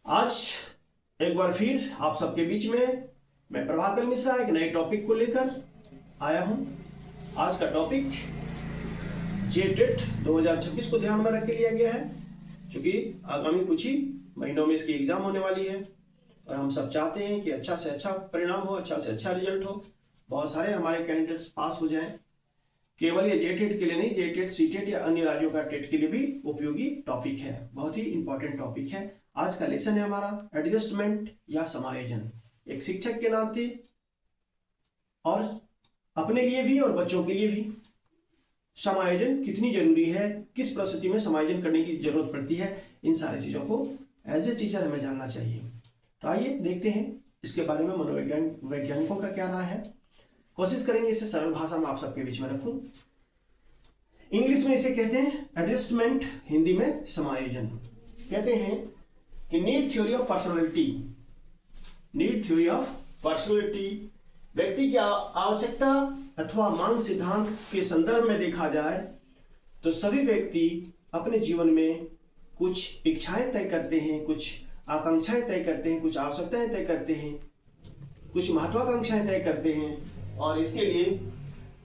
आज एक बार फिर आप सबके बीच में मैं प्रभाकर मिश्रा एक नए टॉपिक को लेकर आया हूं। आज का टॉपिक जेटेट 2026 को ध्यान में रख के लिया गया है, क्योंकि आगामी कुछ ही महीनों में इसकी एग्जाम होने वाली है और हम सब चाहते हैं कि अच्छा से अच्छा परिणाम हो, अच्छा से अच्छा रिजल्ट हो, बहुत सारे हमारे कैंडिडेट्स पास हो जाएं। केवल ये जेटेट के लिए नहीं, जेटेट सीटेट या अन्य राज्यों का टेट के लिए भी उपयोगी टॉपिक है, बहुत ही इंपॉर्टेंट टॉपिक है। आज का लेसन है हमारा एडजस्टमेंट या समायोजन। एक शिक्षक के नाते और अपने लिए भी और बच्चों के लिए भी समायोजन कितनी जरूरी है, किस परिस्थिति में समायोजन करने की जरूरत पड़ती है, इन सारी चीजों को एज ए टीचर हमें जानना चाहिए। तो आइए देखते हैं इसके बारे में वैज्ञानिकों का क्या राय है। कोशिश करेंगे इसे सरल भाषा में आप सबके बीच में रखूं। इंग्लिश में इसे कहते हैं एडजस्टमेंट, हिंदी में समायोजन। कहते हैं कि need theory of personality, need theory of personality व्यक्ति की आवश्यकता अथवा मांग सिद्धांत के संदर्भ में देखा जाए तो सभी व्यक्ति अपने जीवन में कुछ इच्छाएं तय करते हैं, कुछ आकांक्षाएं तय करते हैं, कुछ आवश्यकताएं तय करते हैं, कुछ महत्वाकांक्षाएं तय करते हैं और इसके लिए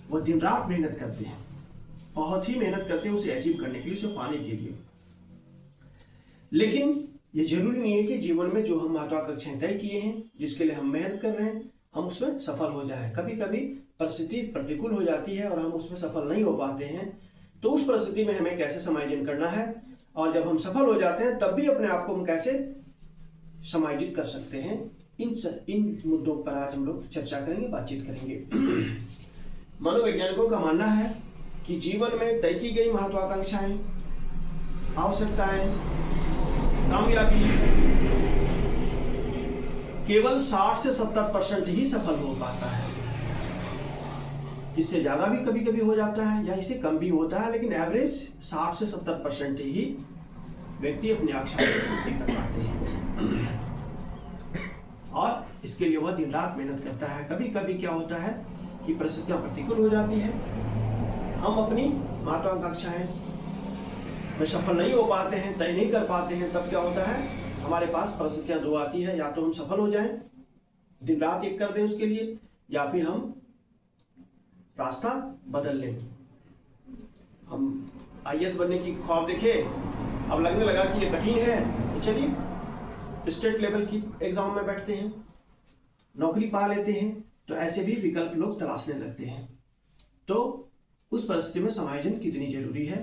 वो दिन रात मेहनत करते हैं, बहुत ही मेहनत करते हैं उसे अचीव करने के लिए, उसे पाने के लिए। लेकिन ये जरूरी नहीं है कि जीवन में जो हम महत्वाकांक्षाएं तय किए हैं, जिसके लिए हम मेहनत कर रहे हैं, हम उसमें सफल हो जाए। कभी कभी परिस्थिति प्रतिकूल हो जाती है और हम उसमें सफल नहीं हो पाते हैं, तो उस परिस्थिति में हमें कैसे समायोजन करना है और जब हम सफल हो जाते हैं तब भी अपने आप को हम कैसे समायोजित कर सकते हैं, इन मुद्दों पर आज हम लोग चर्चा करेंगे, बातचीत करेंगे। मनोवैज्ञानिकों का मानना है कि जीवन में तय की गई महत्वाकांक्षाएं, आवश्यकताएं, कामयाबी केवल 60 से 70% ही सफल हो पाता है। इससे ज्यादा भी कभी कभी हो जाता है या इससे कम भी होता है, लेकिन एवरेज 60 से 70% ही व्यक्ति अपनी आकांक्षाओं को पूर्ति कर पाते हैं और इसके लिए वह दिन रात मेहनत करता है। कभी कभी क्या होता है कि परिस्थितियां प्रतिकूल हो जाती है, हम अपनी महत्वाकांक्षाएं में सफल नहीं हो पाते हैं, तय नहीं कर पाते हैं। तब क्या होता है, हमारे पास परिस्थितियां दो आती है, या तो हम सफल हो जाएं, दिन रात एक कर दें उसके लिए, या फिर हम रास्ता बदल लें। हम आईएएस बनने की ख्वाब देखे, अब लगने लगा कि ये कठिन है, तो चलिए स्टेट लेवल की एग्जाम में बैठते हैं, नौकरी पा लेते हैं। तो ऐसे भी विकल्प लोग तलाशने लगते हैं। तो उस परिस्थिति में समायोजन कितनी जरूरी है,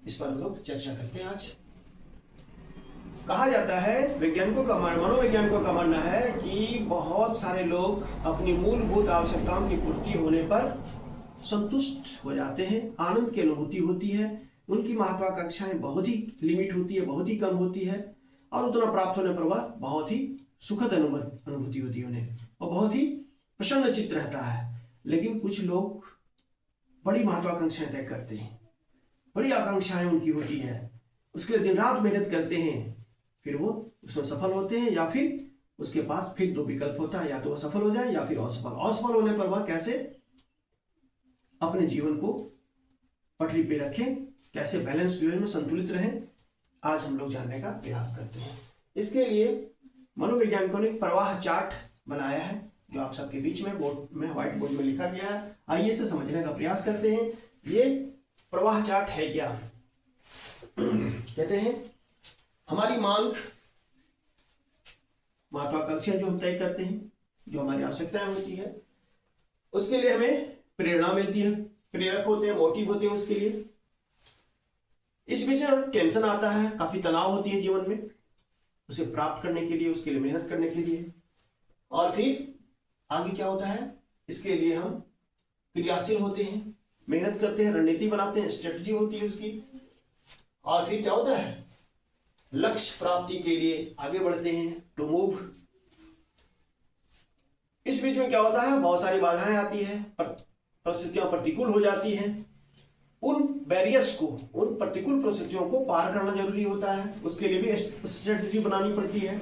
इस पर हम लोग चर्चा करते हैं आज। कहा जाता है, मनोवैज्ञानिकों का मानना है कि बहुत सारे लोग अपनी मूलभूत आवश्यकताओं की पूर्ति होने पर संतुष्ट हो जाते हैं, आनंद की अनुभूति होती है, उनकी महत्वाकांक्षाएं बहुत ही लिमिट होती है, बहुत ही कम होती है और उतना प्राप्त होने पर वह बहुत ही सुखद अनुभूति होती है उन्हें और बहुत ही प्रसन्न चित्त रहता है। लेकिन कुछ लोग बड़ी महत्वाकांक्षाएं तय करते हैं, बड़ी आकांक्षाएं उनकी होती है, उसके लिए दिन रात मेहनत करते हैं, फिर वो उसमें सफल होते हैं या फिर उसके पास फिर दो विकल्प होता है, या तो वह सफल हो जाए या फिर असफल होने पर वह कैसे अपने जीवन को पटरी पे रखें, कैसे बैलेंस वे में संतुलित रहें, आज हम लोग जानने का प्रयास करते हैं। इसके लिए मनोवैज्ञानिकों ने एक प्रवाह चार्ट बनाया है, जो आप सबके बीच में बोर्ड में व्हाइट बोर्ड में लिखा गया है। आइए इसे समझने का प्रयास करते हैं। ये प्रवाह चार्ट है क्या? कहते हैं हमारी मांग, महत्वाकांक्षाएं जो हम तय करते हैं, जो हमारी आवश्यकताएं होती है, उसके लिए हमें प्रेरणा मिलती है, प्रेरक होते हैं, मोटिव होते हैं उसके लिए। इस बीच में टेंशन आता है, काफी तनाव होती है जीवन में उसे प्राप्त करने के लिए, उसके लिए मेहनत करने के लिए। और फिर आगे क्या होता है, इसके लिए हम क्रियाशील होते हैं, मेहनत करते हैं, रणनीति बनाते हैं, स्ट्रेटजी होती है उसकी। और फिर क्या होता है, लक्ष्य प्राप्ति के लिए आगे बढ़ते हैं, टू मूव। इस बीच में क्या होता है, बहुत सारी बाधाएं आती है, परिस्थितियां प्रतिकूल हो जाती हैं। उन बैरियर्स को, उन प्रतिकूल परिस्थितियों को पार करना जरूरी होता है, उसके लिए भी स्ट्रेटजी बनानी पड़ती है।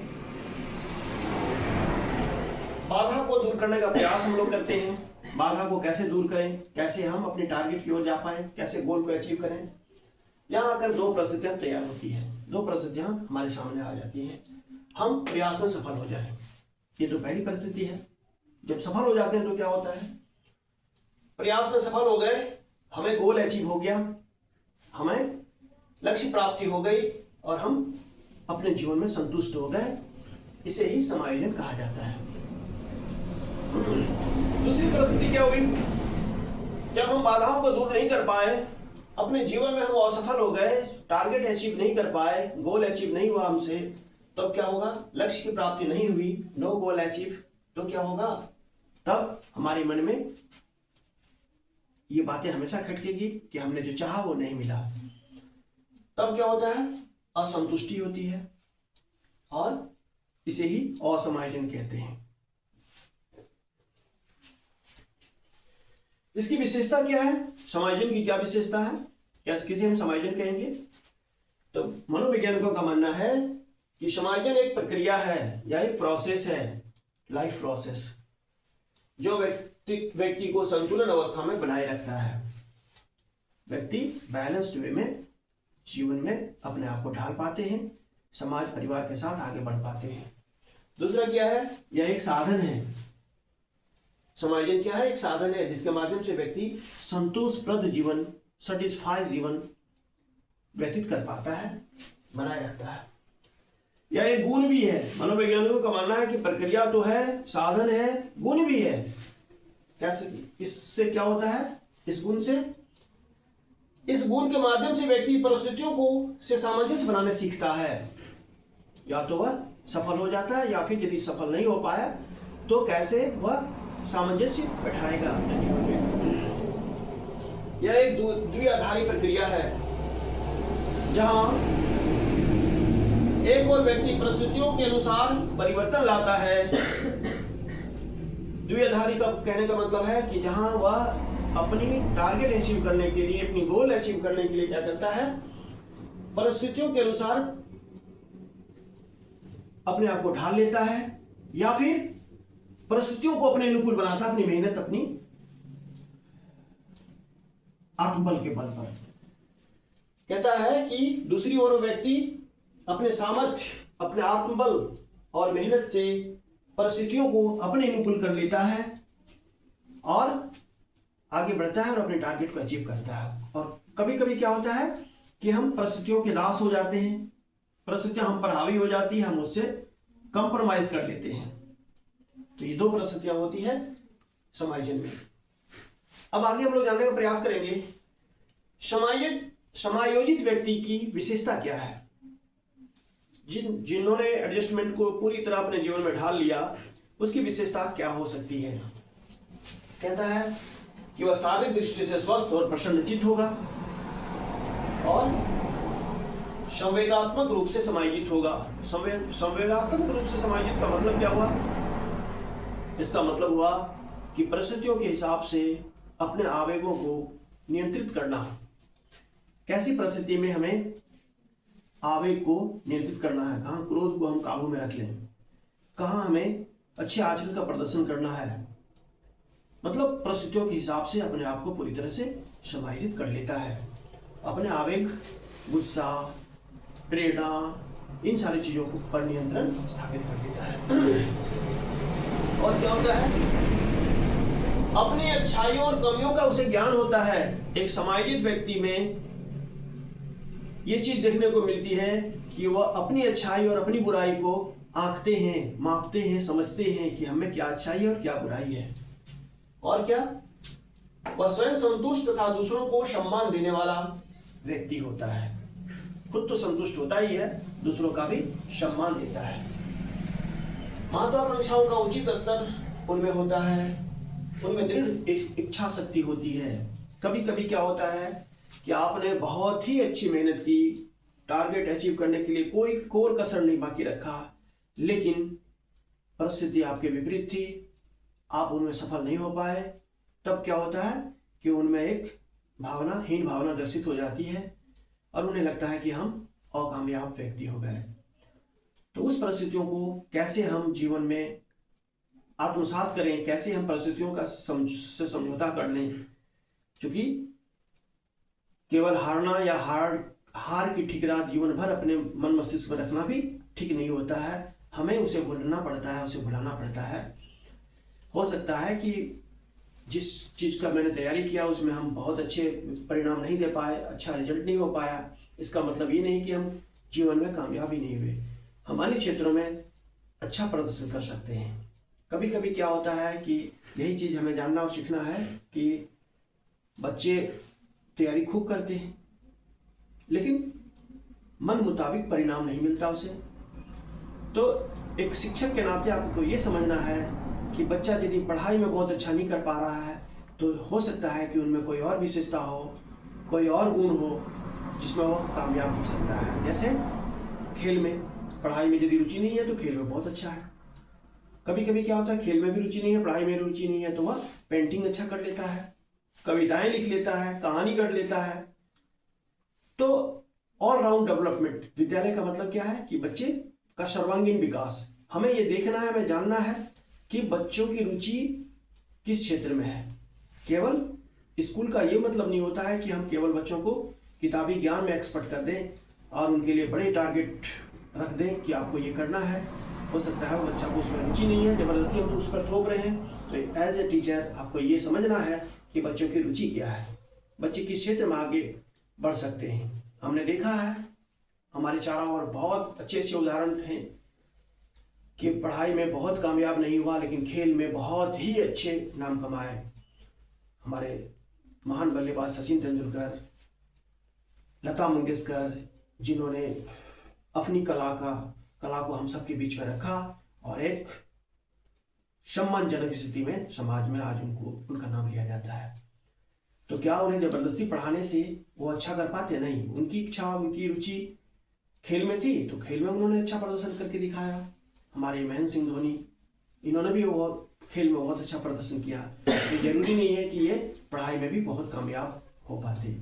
बाधा को दूर करने का प्रयास हम लोग करते हैं। बाधा को कैसे दूर करें, कैसे हम अपने टारगेट की ओर जा पाए, कैसे गोल को अचीव करें। यहाँ आकर दो परिस्थितियां तैयार होती है, दो परिस्थितियां हमारे सामने आ जाती हैं। हम प्रयास में सफल हो जाएं। ये तो पहली परिस्थिति है। जब सफल हो जाते हैं तो क्या होता है, प्रयास में सफल हो गए, हमें गोल अचीव हो गया, हमें लक्ष्य प्राप्ति हो गई और हम अपने जीवन में संतुष्ट हो गए। इसे ही समायोजन कहा जाता है। दूसरी परिस्थिति क्या हुई, जब हम बाधाओं को दूर नहीं कर पाए, अपने जीवन में हम असफल हो गए, टारगेट अचीव नहीं कर पाए, गोल अचीव नहीं हुआ हमसे, तब क्या होगा, लक्ष्य की प्राप्ति नहीं हुई, नो गोल अचीव, तो क्या होगा, तब हमारे मन में ये बातें हमेशा खटकेगी कि हमने जो चाहा वो नहीं मिला। तब क्या होता है, असंतुष्टि होती है और इसे ही असमायोजन कहते हैं। इसकी विशेषता क्या है, समायोजन की क्या विशेषता है, क्या किसे हम समायोजन कहेंगे? तो मनोवैज्ञानिकों का मानना है कि समायोजन एक प्रक्रिया है या एक प्रोसेस है, लाइफ प्रोसेस, जो व्यक्ति को संतुलन अवस्था में बनाए रखता है। व्यक्ति बैलेंस्ड वे में जीवन में अपने आप को ढाल पाते हैं, समाज परिवार के साथ आगे बढ़ पाते हैं। दूसरा क्या है, यह एक साधन है। समायोजन क्या है, एक साधन है जिसके माध्यम से व्यक्ति संतोषप्रद जीवन, सेटिस्फाई जीवन व्यतीत कर पाता है, बनाए रखता है। यह एक गुण भी है। मनोवैज्ञानिकों का मानना है कि प्रक्रिया तो है, साधन है, गुण भी है। कैसे, इससे क्या होता है, इस गुण से, इस गुण के माध्यम से व्यक्ति परिस्थितियों को से सामंजस्य बनाने सीखता है। या तो वह सफल हो जाता है या फिर यदि सफल नहीं हो पाया तो कैसे वह सामंजस्य बैठाएगा अपने जीवन में। यह एक द्विआधारी प्रक्रिया है जहां एक और व्यक्ति परिस्थितियों के अनुसार परिवर्तन लाता है। द्विआधारी का कहने का मतलब है कि जहां वह अपनी टारगेट अचीव करने के लिए, अपनी गोल अचीव करने के लिए क्या करता है, परिस्थितियों के अनुसार अपने आप को ढाल लेता है या फिर परिस्थितियों को अपने अनुकूल बनाता है, अपनी मेहनत, अपनी आत्मबल के बल पर। कहता है कि दूसरी ओर व्यक्ति अपने सामर्थ्य, अपने आत्मबल और मेहनत से परिस्थितियों को अपने अनुकूल कर लेता है और आगे बढ़ता है और अपने टारगेट को अचीव करता है। और कभी कभी क्या होता है कि हम परिस्थितियों के दास हो जाते हैं, परिस्थितियां हम पर हावी हो जाती है, हम उससे कंप्रोमाइज कर लेते हैं। तो ये दो परिस्थितियां होती है समायोजन में। अब आगे हम लोग जानने का प्रयास करेंगे समायोजित व्यक्ति की विशेषता क्या है। जिन्होंने एडजस्टमेंट को पूरी तरह अपने जीवन में ढाल लिया, उसकी विशेषता क्या हो सकती है। कहता है कि वह शारीरिक दृष्टि से स्वस्थ और प्रसन्नचित्त होगा और संवेगात्मक रूप से समायोजित होगा। संवेगात्मक रूप से समायोजित का मतलब क्या हुआ, इसका मतलब हुआ कि परिस्थितियों के हिसाब से अपने आवेगों को नियंत्रित करना। कैसी परिस्थिति में हमें आवेग को नियंत्रित करना है, कहाँ क्रोध को हम काबू में रख लें, कहाँ हमें अच्छे आचरण का प्रदर्शन करना है। मतलब परिस्थितियों के हिसाब से अपने आप को पूरी तरह से समायोजित कर लेता है। अपने आवेग, गुस्सा, प्रेरणा, इन सारी चीजों पर नियंत्रण स्थापित कर देता है। और क्या होता है, अपनी अच्छाइयों और कमियों का उसे ज्ञान होता है। एक समायोजित व्यक्ति में ये चीज देखने को मिलती है कि वह अपनी अच्छाई और अपनी बुराई को आंकते हैं, मापते हैं, समझते हैं कि हमें क्या अच्छाई है और क्या बुराई है। और क्या, वह स्वयं संतुष्ट तथा दूसरों को सम्मान देने वाला व्यक्ति होता है। खुद तो संतुष्ट होता ही है, दूसरों का भी सम्मान देता है। महत्वाकांक्षाओं का उचित स्तर उनमें होता है, उनमें दृढ़ इच्छा शक्ति होती है। कभी कभी क्या होता है कि आपने बहुत ही अच्छी मेहनत की, टारगेट अचीव करने के लिए कोई कोर कसर नहीं बाकी रखा, लेकिन परिस्थिति आपके विपरीत थी, आप उनमें सफल नहीं हो पाए। तब क्या होता है कि उनमें एक हीन भावना ग्रसित हो जाती है और उन्हें लगता है कि हम अकामयाब व्यक्ति हो गए। तो उस परिस्थितियों को कैसे हम जीवन में आत्मसात करें, कैसे हम परिस्थितियों का से समझौता कर लें, क्योंकि केवल हारना या हार की ठिकरा जीवन भर अपने मन मस्तिष्क में रखना भी ठीक नहीं होता है। हमें उसे भूलना पड़ता है, उसे भुलाना पड़ता है। हो सकता है कि जिस चीज़ का मैंने तैयारी किया उसमें हम बहुत अच्छे परिणाम नहीं दे पाए, अच्छा रिजल्ट नहीं हो पाया, इसका मतलब ये नहीं कि हम जीवन में कामयाब ही नहीं हुए। हम अन्य क्षेत्रों में अच्छा प्रदर्शन कर सकते हैं। कभी कभी क्या होता है कि यही चीज़ हमें जानना और सीखना है कि बच्चे तैयारी खूब करते हैं लेकिन मन मुताबिक परिणाम नहीं मिलता उसे। तो एक शिक्षक के नाते आपको ये समझना है कि बच्चा यदि पढ़ाई में बहुत अच्छा नहीं कर पा रहा है तो हो सकता है कि उनमें कोई और विशेषता हो, कोई और गुण हो जिसमें वो कामयाब हो सकता है। जैसे खेल में, पढ़ाई में यदि रुचि नहीं है तो खेल में बहुत अच्छा है। कभी कभी क्या होता है, खेल में भी रुचि नहीं है, पढ़ाई में रुचि नहीं है तो वह पेंटिंग अच्छा कर लेता है, कविताएं लिख लेता है, कहानी कर लेता है। तो ऑल राउंड डेवलपमेंट विद्यालय का मतलब क्या है कि बच्चे का सर्वांगीण विकास। हमें ये देखना है, हमें जानना है कि बच्चों की रुचि किस क्षेत्र में है। केवल स्कूल का ये मतलब नहीं होता है कि हम केवल बच्चों को किताबी ज्ञान में एक्सपर्ट कर दें और उनके लिए बड़े टारगेट रख दें कि आपको ये करना है। हो सकता है वो बच्चा को उसमें रुचि नहीं है, जबरदस्ती हम तो उस पर थोप रहे हैं। तो एज ए टीचर आपको ये समझना है कि बच्चों की रुचि क्या है, बच्चे किस क्षेत्र में आगे बढ़ सकते हैं। हमने देखा है हमारे चारों ओर बहुत अच्छे अच्छे उदाहरण हैं कि पढ़ाई में बहुत कामयाब नहीं हुआ लेकिन खेल में बहुत ही अच्छे नाम कमाए। हमारे महान बल्लेबाज सचिन तेंदुलकर, लता मंगेशकर, जिन्होंने अपनी कला को हम सबके बीच में रखा और एक सम्मानजनक स्थिति में समाज में आज उनका नाम लिया जाता है। तो क्या उन्हें जबरदस्ती पढ़ाने से वो अच्छा कर पाते? नहीं, उनकी इच्छा, उनकी रुचि खेल में थी तो खेल में उन्होंने अच्छा प्रदर्शन करके दिखाया। हमारे महेंद्र सिंह धोनी, इन्होंने भी वो खेल में बहुत अच्छा प्रदर्शन किया। ये जरूरी नहीं है कि ये पढ़ाई में भी बहुत कामयाब हो पाते।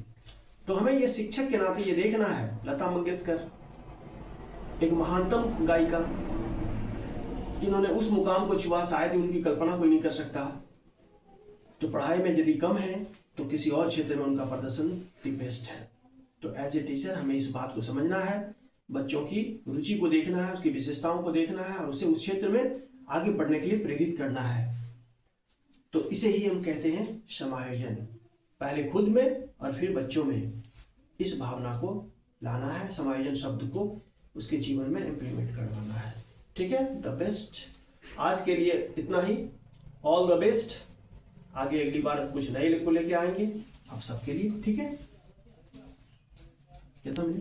तो हमें ये शिक्षक के नाते ये देखना है, लता मंगेशकर एक महानतम गायिका जिन्होंने उस मुकाम को छुआ, शायद ही उनकी कल्पना कोई नहीं कर सकता। तो पढ़ाई में यदि कम है तो किसी और क्षेत्र में उनका प्रदर्शन द बेस्ट है। तो एज ए टीचर हमें इस बात को समझना है, बच्चों की रुचि को देखना है, उसकी विशेषताओं को देखना है और उसे उस क्षेत्र में आगे बढ़ने के लिए प्रेरित करना है। तो इसे ही हम कहते हैं समायोजन। पहले खुद में और फिर बच्चों में इस भावना को लाना है, समायोजन शब्द को उसके जीवन में इम्प्लीमेंट करवाना है। ठीक है, द बेस्ट। आज के लिए इतना ही, ऑल द बेस्ट। आगे अगली बार कुछ नए को लेके आएंगे आप सबके लिए। ठीक है, कितना